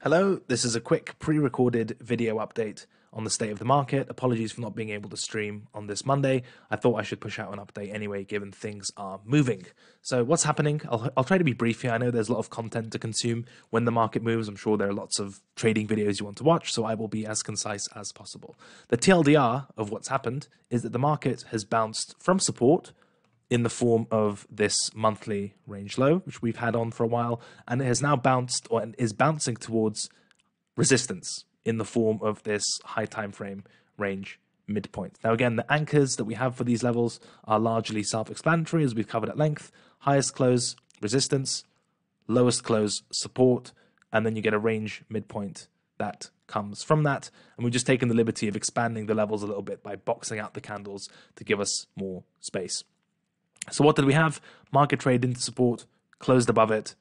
Hello, this is a quick pre-recorded video update on the state of the market. Apologies for not being able to stream on this Monday. I thought I should push out an update anyway, given things are moving. So what's happening? I'll try to be brief here. I know there's a lot of content to consume when the market moves. I'm sure there are lots of trading videos you want to watch, so I will be as concise as possible. The TLDR of what's happened is that the market has bounced from support in the form of this monthly range low, which we've had on for a while, and it has now bounced or is bouncing towards resistance in the form of this high time frame range midpoint. Now, again, the anchors that we have for these levels are largely self-explanatory, as we've covered at length. Highest close, resistance; lowest close, support; and then you get a range midpoint that comes from that. And we've just taken the liberty of expanding the levels a little bit by boxing out the candles to give us more space. So what did we have? Market trade into support, closed above it,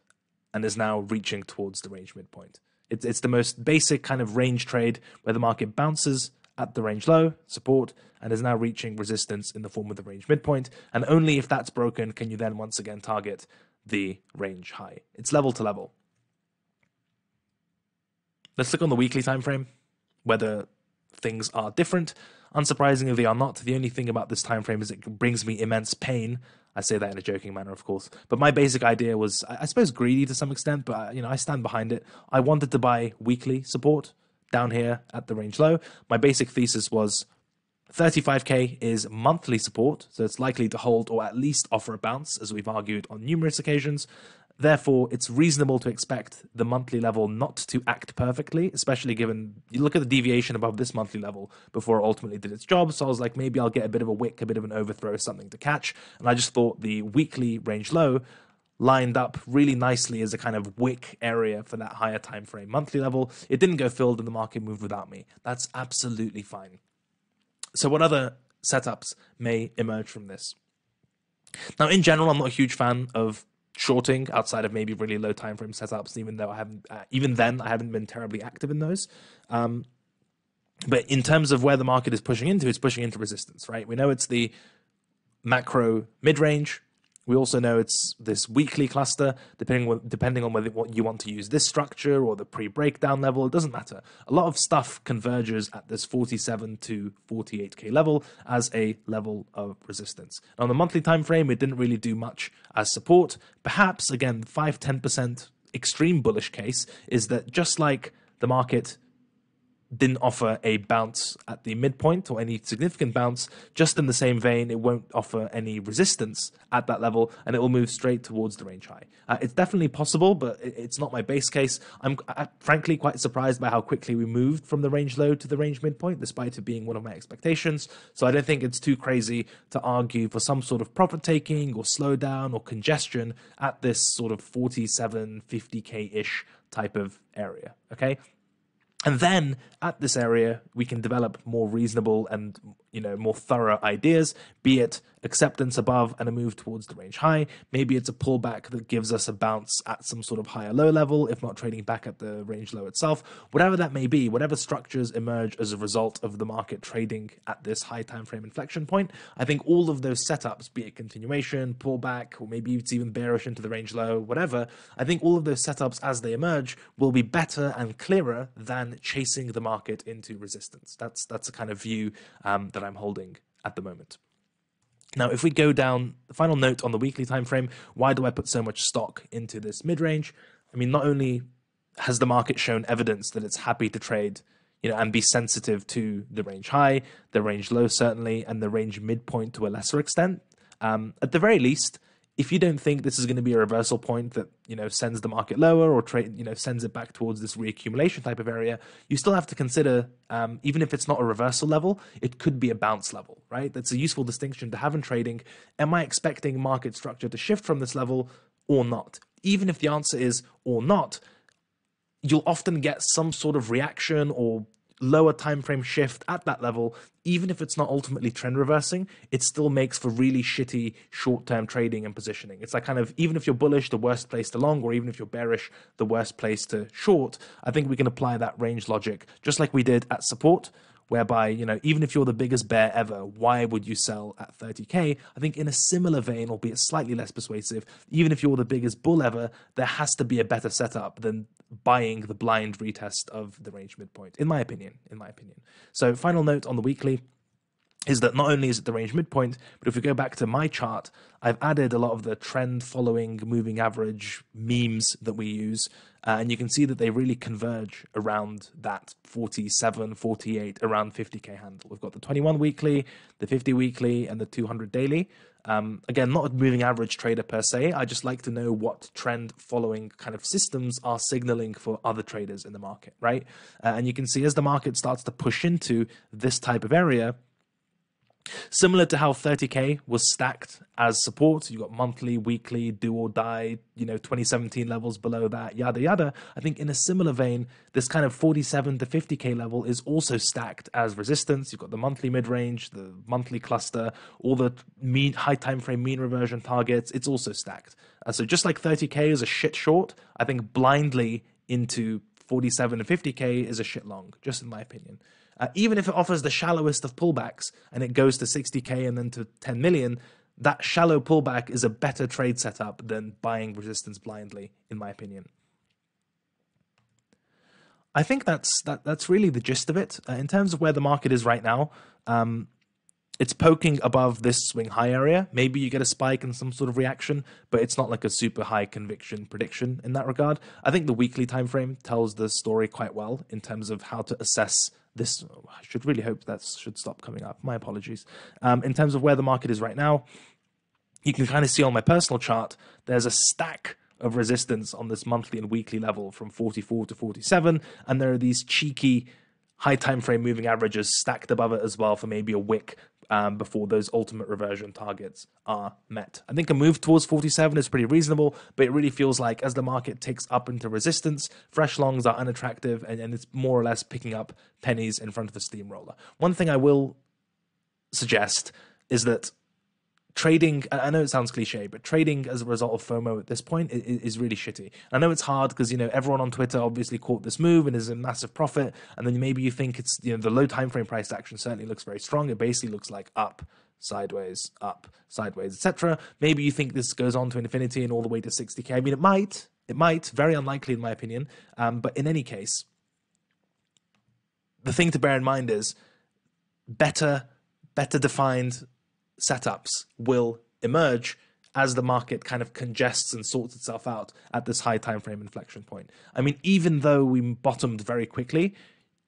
and is now reaching towards the range midpoint. It's the most basic kind of range trade where the market bounces at the range low, support, and is now reaching resistance in the form of the range midpoint. And only if that's broken can you then once again target the range high. It's level to level. Let's look on the weekly time frame, whether things are different. Unsurprisingly, they are not. The only thing about this time frame is it brings me immense pain. I say that in a joking manner, of course. But my basic idea was, I suppose, greedy to some extent, but I stand behind it. I wanted to buy weekly support down here at the range low. My basic thesis was 35k is monthly support, so it's likely to hold or at least offer a bounce, as we've argued on numerous occasions. Therefore, it's reasonable to expect the monthly level not to act perfectly, especially given you look at the deviation above this monthly level before it ultimately did its job. So I was like, maybe I'll get a bit of a wick, a bit of an overthrow, something to catch. And I just thought the weekly range low lined up really nicely as a kind of wick area for that higher time frame monthly level. It didn't go filled and the market moved without me. That's absolutely fine. So what other setups may emerge from this? Now, in general, I'm not a huge fan of shorting outside of maybe really low time frame setups, even though I haven't been terribly active in those. But in terms of where the market is pushing into, it's pushing into resistance, right? We know it's the macro mid-range. We also know it's this weekly cluster, depending on what you want to use, this structure or the pre-breakdown level. It doesn't matter. A lot of stuff converges at this 47 to 48k level as a level of resistance. Now, on the monthly time frame, it didn't really do much as support. Perhaps, again, 5-10% extreme bullish case is that just like the market didn't offer a bounce at the midpoint or any significant bounce, just in the same vein, it won't offer any resistance at that level, and it will move straight towards the range high. It's definitely possible, but it's not my base case. I'm frankly quite surprised by how quickly we moved from the range low to the range midpoint, despite it being one of my expectations. So I don't think it's too crazy to argue for some sort of profit taking or slowdown or congestion at this sort of 47, 50k-ish type of area, okay? And then at this area, we can develop more reasonable and more thorough ideas, be it acceptance above and a move towards the range high. Maybe it's a pullback that gives us a bounce at some sort of higher low level, if not trading back at the range low itself. Whatever that may be, whatever structures emerge as a result of the market trading at this high time frame inflection point, I think all of those setups, be it continuation, pullback, or maybe it's even bearish into the range low, whatever, I think all of those setups as they emerge will be better and clearer than chasing the market into resistance. That's a kind of view that I'm holding at the moment. Now, if we go down, the final note on the weekly time frame, why do I put so much stock into this mid-range? I mean, not only has the market shown evidence that it's happy to trade, and be sensitive to the range high, the range low certainly, and the range midpoint to a lesser extent. At the very least, if you don't think this is going to be a reversal point that sends the market lower or sends it back towards this reaccumulation type of area, you still have to consider, even if it's not a reversal level, it could be a bounce level, right? That's a useful distinction to have in trading. Am I expecting market structure to shift from this level or not? Even if the answer is or not, you'll often get some sort of reaction or lower time frame shift at that level. Even if it's not ultimately trend reversing, it still makes for really shitty short-term trading and positioning. It's like kind of, even if you're bullish, the worst place to long, or even if you're bearish, the worst place to short. I think we can apply that range logic just like we did at support. whereby, you know, even if you're the biggest bear ever, why would you sell at 30K? I think in a similar vein, albeit slightly less persuasive, even if you're the biggest bull ever, there has to be a better setup than buying the blind retest of the range midpoint, in my opinion. So final note on the weekly is that not only is it the range midpoint, but if we go back to my chart, I've added a lot of the trend following moving average memes that we use. And you can see that they really converge around that 47, 48, around 50K handle. We've got the 21 weekly, the 50 weekly, and the 200 daily. Again, not a moving average trader per se. I just like to know what trend following kind of systems are signaling for other traders in the market, right? And you can see as the market starts to push into this type of area, similar to how 30K was stacked as support, you got monthly, weekly, do or die, you know, 2017 levels below that, yada, yada. I think in a similar vein, this kind of 47 to 50K level is also stacked as resistance. You've got the monthly mid-range, the monthly cluster, all the mean high time frame mean reversion targets. It's also stacked. So just like 30K is a shit short, I think blindly into 47 and 50K is a shit long, just in my opinion. Even if it offers the shallowest of pullbacks and it goes to 60K and then to 10 million, that shallow pullback is a better trade setup than buying resistance blindly, in my opinion. I think that's really the gist of it. In terms of where the market is right now, it's poking above this swing high area. Maybe you get a spike and some sort of reaction, but it's not like a super high conviction prediction in that regard. I think the weekly time frame tells the story quite well in terms of how to assess this. I should really hope that should stop coming up. My apologies. In terms of where the market is right now, you can kind of see on my personal chart, there's a stack of resistance on this monthly and weekly level from 44 to 47, and there are these cheeky high time frame moving averages stacked above it as well for maybe a wick before those ultimate reversion targets are met. I think a move towards 47 is pretty reasonable, but it really feels like as the market ticks up into resistance, fresh longs are unattractive, and it's more or less picking up pennies in front of the steamroller. One thing I will suggest is that trading, I know it sounds cliche, but trading as a result of FOMO at this point is really shitty. I know it's hard because, you know, everyone on Twitter obviously caught this move and is in massive profit. And then maybe you think it's, you know, the low time frame price action certainly looks very strong. It basically looks like up, sideways, etc. Maybe you think this goes on to infinity and all the way to 60K. I mean, it might, very unlikely in my opinion. But in any case, the thing to bear in mind is better defined setups will emerge as the market kind of congests and sorts itself out at this high time frame inflection point. I mean, even though we bottomed very quickly,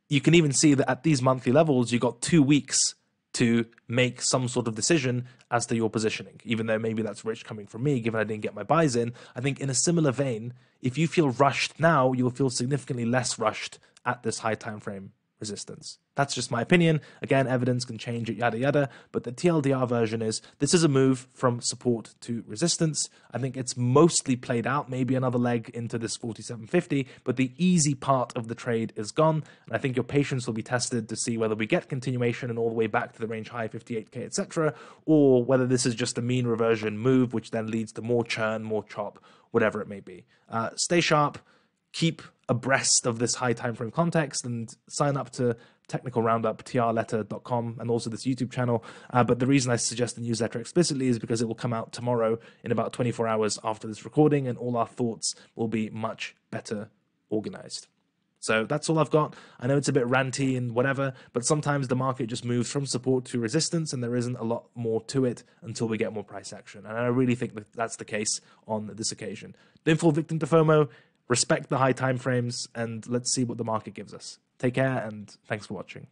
you can even see that at these monthly levels, you got 2 weeks to make some sort of decision as to your positioning, even though maybe that's rich coming from me, given I didn't get my buys in. I think in a similar vein, if you feel rushed now, you'll feel significantly less rushed at this high time frame resistance. That's just my opinion. Again, evidence can change it, yada, yada. But the TLDR version is, this is a move from support to resistance. I think it's mostly played out, maybe another leg into this 47.50, but the easy part of the trade is gone. And I think your patience will be tested to see whether we get continuation and all the way back to the range high 58K, etc., or whether this is just a mean reversion move, which then leads to more churn, more chop, whatever it may be. Stay sharp. Keep abreast of this high time frame context and sign up to TechnicalRoundup, trletter.com, and also this YouTube channel. But the reason I suggest the newsletter explicitly is because it will come out tomorrow in about 24 hours after this recording, and all our thoughts will be much better organized. So that's all I've got. I know it's a bit ranty and whatever, but sometimes the market just moves from support to resistance and there isn't a lot more to it until we get more price action. And I really think that that's the case on this occasion. Don't fall victim to FOMO. Respect the high time frames, and let's see what the market gives us. Take care, and thanks for watching.